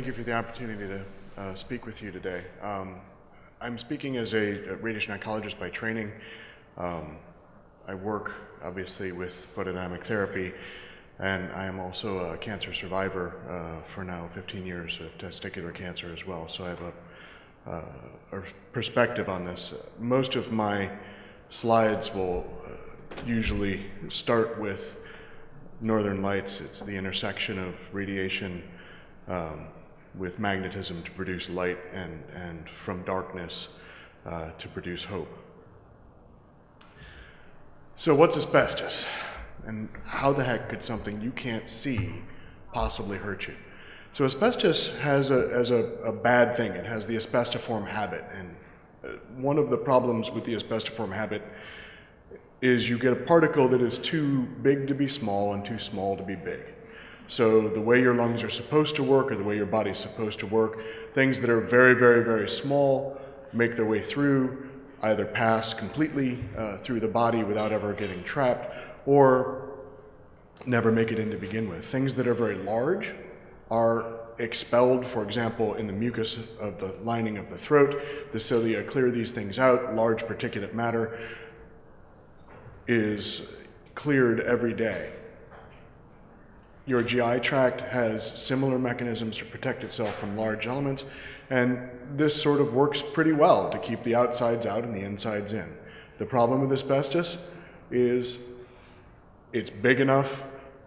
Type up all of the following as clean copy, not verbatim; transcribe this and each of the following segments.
you for the opportunity to speak with you today. I'm speaking as a radiation oncologist by training. I work, obviously, with photodynamic therapy, and I am also a cancer survivor for now 15 years of testicular cancer as well, so I have a perspective on this. Most of my slides will usually start with northern lights. It's the intersection of radiation with magnetism to produce light and from darkness to produce hope. So what's asbestos? And how the heck could something you can't see possibly hurt you? So asbestos has a bad thing. It has the asbestiform habit. And one of the problems with the asbestiform habit is you get a particle that is too big to be small and too small to be big. So the way your lungs are supposed to work, or the way your body's supposed to work, things that are very, very, very small make their way through, either pass completely through the body without ever getting trapped, or never make it in to begin with. Things that are very large are expelled, for example, in the mucus of the lining of the throat. The cilia clear these things out. Large particulate matter is cleared every day. Your GI tract has similar mechanisms to protect itself from large elements, and this sort of works pretty well to keep the outsides out and the insides in. The problem with asbestos is it's big enough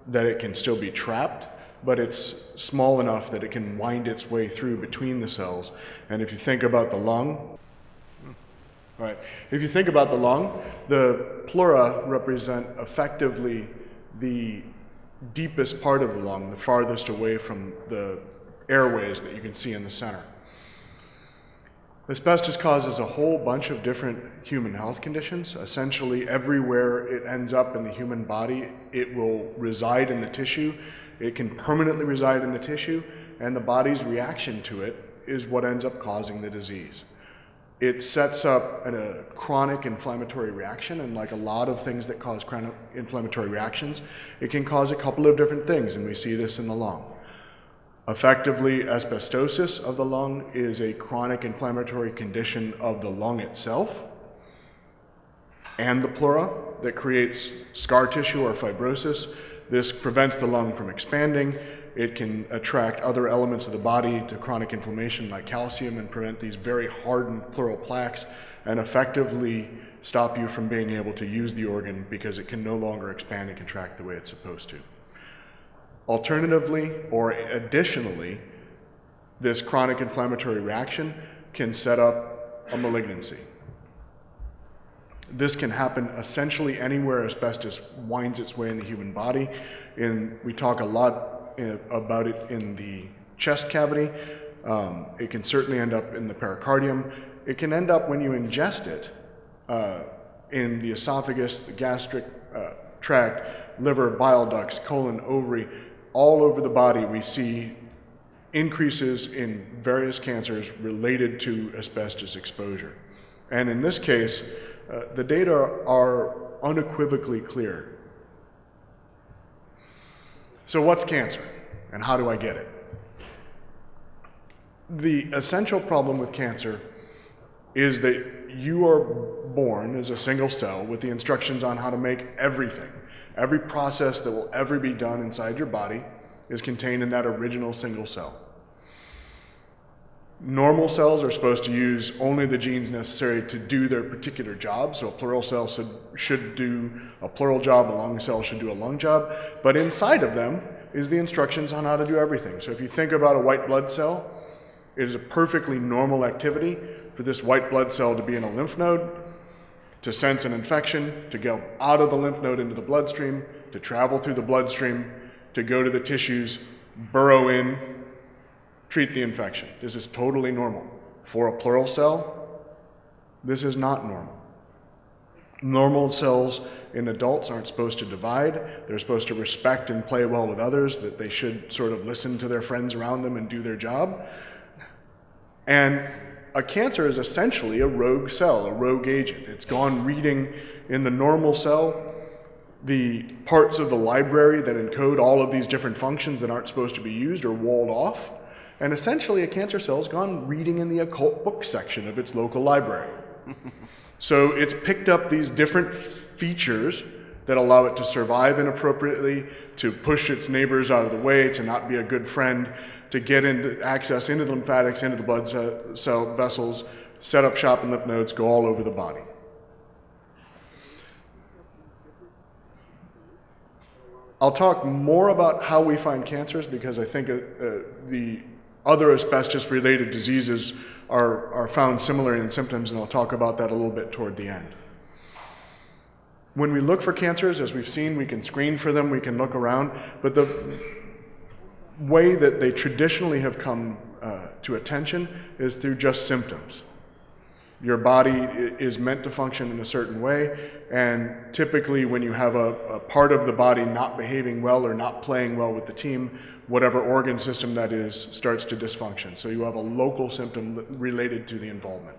that it can still be trapped, but it's small enough that it can wind its way through between the cells. And if you think about the lung, if you think about the lung, the pleura represent effectively the deepest part of the lung, the farthest away from the airways that you can see in the center. Asbestos causes a whole bunch of different human health conditions. Essentially, everywhere it ends up in the human body, it will reside in the tissue. It can permanently reside in the tissue, and the body's reaction to it is what ends up causing the disease. It sets up a chronic inflammatory reaction, and like a lot of things that cause chronic inflammatory reactions, it can cause a couple of different things, and we see this in the lung. Effectively, asbestosis of the lung is a chronic inflammatory condition of the lung itself and the pleura that creates scar tissue or fibrosis. This prevents the lung from expanding. It can attract other elements of the body to chronic inflammation like calcium and prevent these very hardened pleural plaques and effectively stop you from being able to use the organ because it can no longer expand and contract the way it's supposed to. Alternatively, or additionally, this chronic inflammatory reaction can set up a malignancy. This can happen essentially anywhere asbestos winds its way in the human body. We talk a lot about it in the chest cavity. It can certainly end up in the pericardium. It can end up when you ingest it in the esophagus, the gastric tract, liver, bile ducts, colon, ovary. All over the body we see increases in various cancers related to asbestos exposure. And in this case, the data are unequivocally clear. So what's cancer, and how do I get it? The essential problem with cancer is that you are born as a single cell with the instructions on how to make everything. Every process that will ever be done inside your body is contained in that original single cell. Normal cells are supposed to use only the genes necessary to do their particular job. So a pleural cell should do a pleural job, a lung cell should do a lung job. But inside of them is the instructions on how to do everything. So if you think about a white blood cell, it is a perfectly normal activity for this white blood cell to be in a lymph node, to sense an infection, to go out of the lymph node into the bloodstream, to travel through the bloodstream, to go to the tissues, burrow in, treat the infection. This is totally normal. For a pleural cell, this is not normal. Normal cells in adults aren't supposed to divide. They're supposed to respect and play well with others, that they should sort of listen to their friends around them and do their job. And a cancer is essentially a rogue cell, a rogue agent. It's gone reading in the normal cell the parts of the library that encode all of these different functions that aren't supposed to be used or walled off. And essentially, a cancer cell's gone reading in the occult book section of its local library. So it's picked up these different features that allow it to survive inappropriately, to push its neighbors out of the way, to not be a good friend, to get into access into the lymphatics, into the blood cell vessels, set up shop in lymph nodes, go all over the body. I'll talk more about how we find cancers because I think the other asbestos-related diseases are found similar in symptoms, and I'll talk about that a little bit toward the end. When we look for cancers, as we've seen, we can screen for them, we can look around, but the way that they traditionally have come to attention is through just symptoms. Your body is meant to function in a certain way, and typically when you have a part of the body not behaving well or not playing well with the team, whatever organ system that is starts to dysfunction. So you have a local symptom related to the involvement.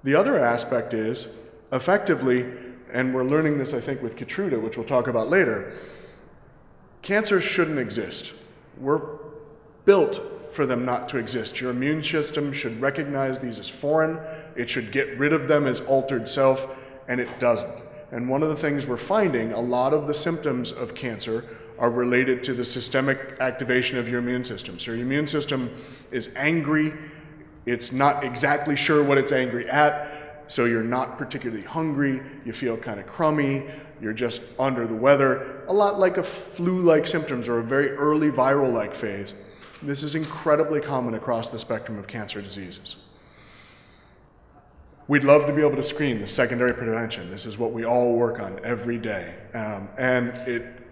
The other aspect is, effectively, and we're learning this I think with Keytruda, which we'll talk about later, cancers shouldn't exist. We're built for them not to exist. Your immune system should recognize these as foreign, it should get rid of them as altered self, and it doesn't. And one of the things we're finding, a lot of the symptoms of cancer are related to the systemic activation of your immune system. So your immune system is angry, it's not exactly sure what it's angry at, so you're not particularly hungry, you feel kind of crummy, you're just under the weather, a lot like a flu-like symptoms or a very early viral-like phase. This is incredibly common across the spectrum of cancer diseases. We'd love to be able to screen the secondary prevention. This is what we all work on every day. And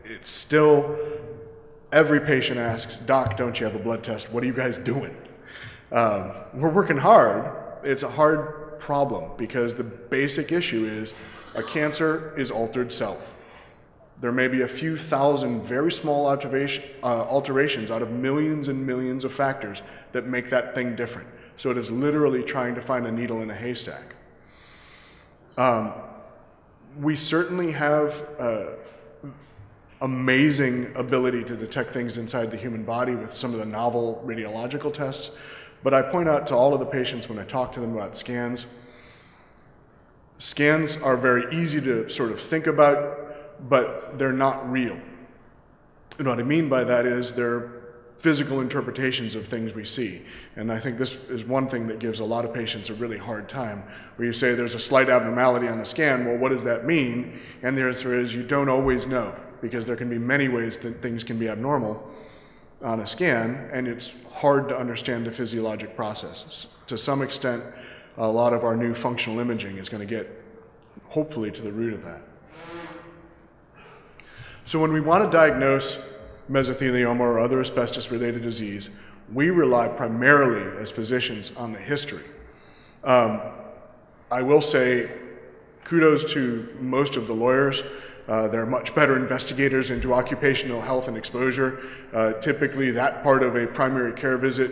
it's still, every patient asks, "Doc, don't you have a blood test? What are you guys doing?" We're working hard. It's a hard problem because the basic issue is a cancer is altered self. There may be a few thousand very small alterations out of millions and millions of factors that make that thing different. So it is literally trying to find a needle in a haystack. We certainly have amazing ability to detect things inside the human body with some of the novel radiological tests, but I point out to all of the patients when I talk to them about scans, scans are very easy to sort of think about, but they're not real. And what I mean by that is they're physical interpretations of things we see. And I think this is one thing that gives a lot of patients a really hard time, where you say there's a slight abnormality on the scan, well, what does that mean? And the answer is you don't always know, because there can be many ways that things can be abnormal on a scan, and it's hard to understand the physiologic processes. To some extent, a lot of our new functional imaging is going to get, hopefully, to the root of that. So when we want to diagnose mesothelioma or other asbestos-related disease, we rely primarily as physicians on the history. I will say kudos to most of the lawyers. They're much better investigators into occupational health and exposure. Typically that part of a primary care visit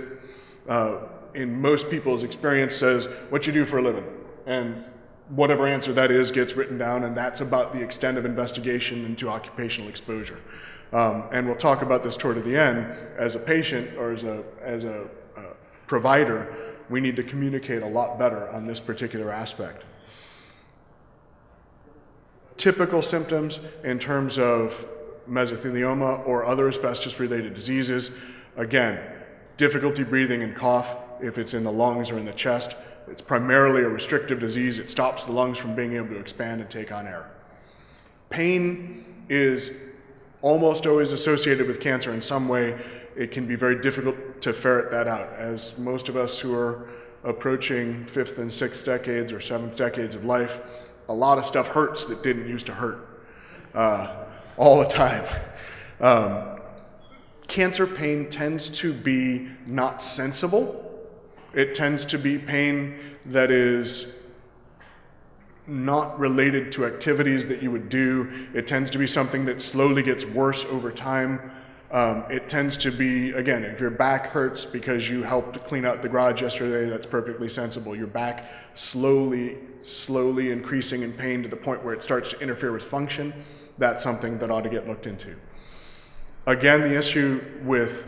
in most people's experience says, "What you do for a living?" And whatever answer that is gets written down, and that's about the extent of investigation into occupational exposure. And we'll talk about this toward the end. As a patient or as a provider, we need to communicate a lot better on this particular aspect. Typical symptoms in terms of mesothelioma or other asbestos-related diseases, again, difficulty breathing and cough if it's in the lungs or in the chest. It's primarily a restrictive disease. It stops the lungs from being able to expand and take on air. Pain is almost always associated with cancer in some way. It can be very difficult to ferret that out. As most of us who are approaching 5th and 6th decades or 7th decades of life, a lot of stuff hurts that didn't used to hurt all the time. Cancer pain tends to be not sensible. It tends to be pain that is not related to activities that you would do. It tends to be something that slowly gets worse over time. It tends to be, again, if your back hurts because you helped clean out the garage yesterday, that's perfectly sensible. Your back slowly increasing in pain to the point where it starts to interfere with function, that's something that ought to get looked into. Again, the issue with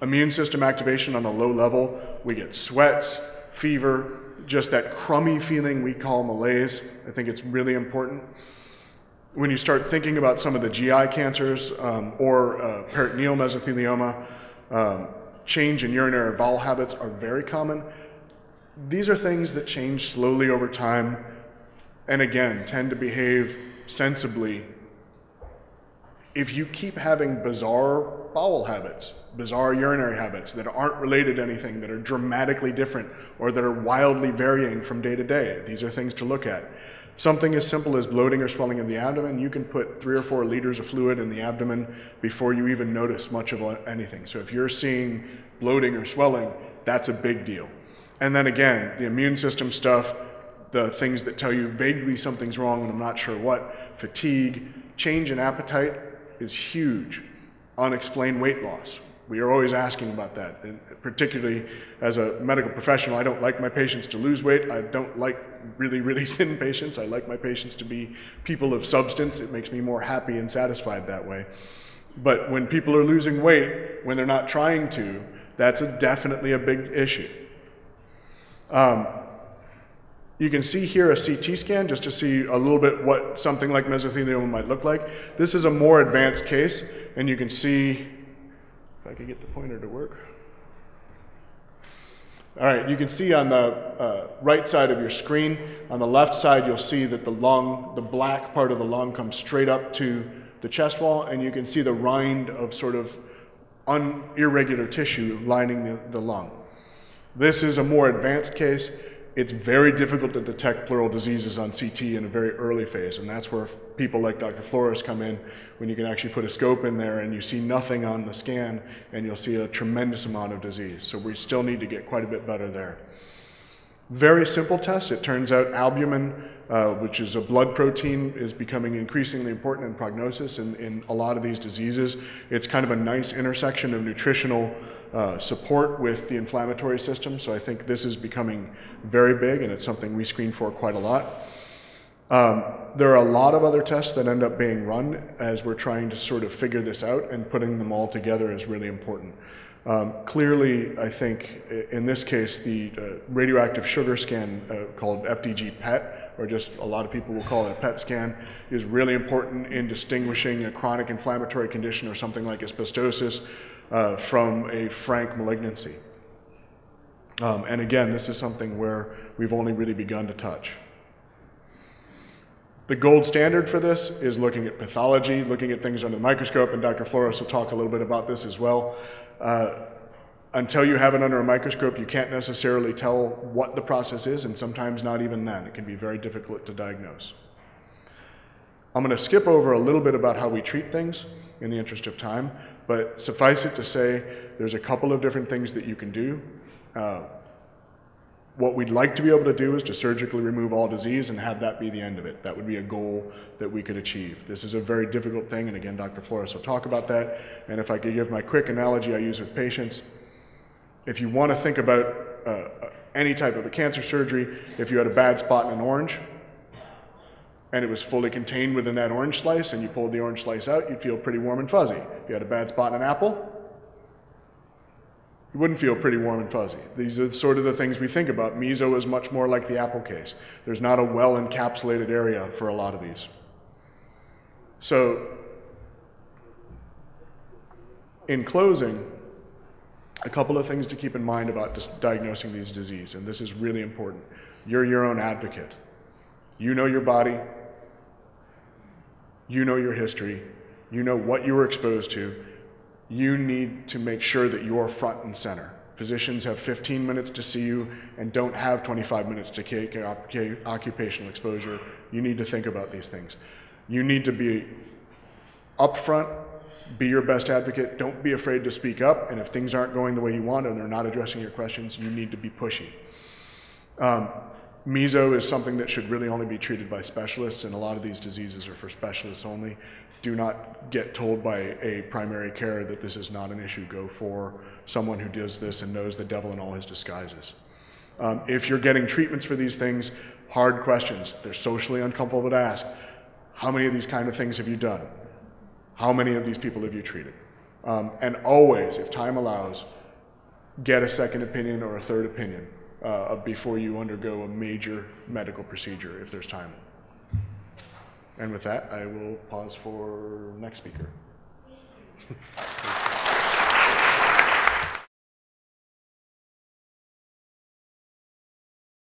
Immune system activation on a low level, we get sweats, fever, just that crummy feeling we call malaise. I think it's really important. When you start thinking about some of the GI cancers or peritoneal mesothelioma, change in urinary bowel habits are very common. These are things that change slowly over time and again tend to behave sensibly. If you keep having bizarre bowel habits, bizarre urinary habits that aren't related to anything, that are dramatically different or that are wildly varying from day to day, these are things to look at. Something as simple as bloating or swelling of the abdomen, you can put 3 or 4 liters of fluid in the abdomen before you even notice much of anything. So if you're seeing bloating or swelling, that's a big deal. And then again, the immune system stuff, the things that tell you vaguely something's wrong and I'm not sure what, fatigue, change in appetite is huge. Unexplained weight loss. We are always asking about that. And particularly as a medical professional, I don't like my patients to lose weight. I don't like really, really thin patients. I like my patients to be people of substance. It makes me more happy and satisfied that way. But when people are losing weight, when they're not trying to, that's definitely a big issue. You can see here a CT scan just to see a little bit what something like mesothelioma might look like. This is a more advanced case, and you can see, if I can get the pointer to work. All right, you can see on the right side of your screen, on the left side, you'll see that the lung, the black part of the lung comes straight up to the chest wall, and you can see the rind of sort of irregular tissue lining the lung. This is a more advanced case. It's very difficult to detect pleural diseases on CT in a very early phase, and that's where people like Dr. Flores come in, when you can actually put a scope in there and you see nothing on the scan and you'll see a tremendous amount of disease. So we still need to get quite a bit better there. Very simple test. It turns out albumin, which is a blood protein, is becoming increasingly important in prognosis in a lot of these diseases. It's kind of a nice intersection of nutritional support with the inflammatory system, so I think this is becoming very big, and it's something we screen for quite a lot. There are a lot of other tests that end up being run as we're trying to sort of figure this out, and putting them all together is really important. Clearly, I think in this case, the radioactive sugar scan called FDG PET, or just a lot of people will call it a PET scan, is really important in distinguishing a chronic inflammatory condition or something like asbestosis from a frank malignancy. And again, this is something where we've only really begun to touch. The gold standard for this is looking at pathology, looking at things under the microscope, and Dr. Flores will talk a little bit about this as well. Until you have it under a microscope, you can't necessarily tell what the process is, and sometimes not even then. It can be very difficult to diagnose. I'm going to skip over a little bit about how we treat things in the interest of time, but suffice it to say, there's a couple of different things that you can do. What we'd like to be able to do is to surgically remove all disease and have that be the end of it. That would be a goal that we could achieve. This is a very difficult thing, and again, Dr. Flores will talk about that. And if I could give my quick analogy I use with patients, if you want to think about any type of a cancer surgery, if you had a bad spot in an orange, and it was fully contained within that orange slice, and you pulled the orange slice out, you'd feel pretty warm and fuzzy. If you had a bad spot in an apple, you wouldn't feel pretty warm and fuzzy. These are sort of the things we think about. Meso is much more like the apple case. There's not a well-encapsulated area for a lot of these. So, in closing, a couple of things to keep in mind about just diagnosing these diseases, and this is really important. You're your own advocate. You know your body. You know your history. You know what you were exposed to. You need to make sure that you're front and center. Physicians have 15 minutes to see you and don't have 25 minutes to take occupational exposure. You need to think about these things. You need to be upfront, be your best advocate. Don't be afraid to speak up, and if things aren't going the way you want and they're not addressing your questions, you need to be pushy. Meso is something that should really only be treated by specialists, and a lot of these diseases are for specialists only. Do not get told by a primary care that this is not an issue. Go for someone who does this and knows the devil in all his disguises. If you're getting treatments for these things, hard questions. They're socially uncomfortable to ask. How many of these kind of things have you done? How many of these people have you treated? And always, if time allows, get a second opinion or a third opinion before you undergo a major medical procedure if there's time. And with that, I will pause for next speaker.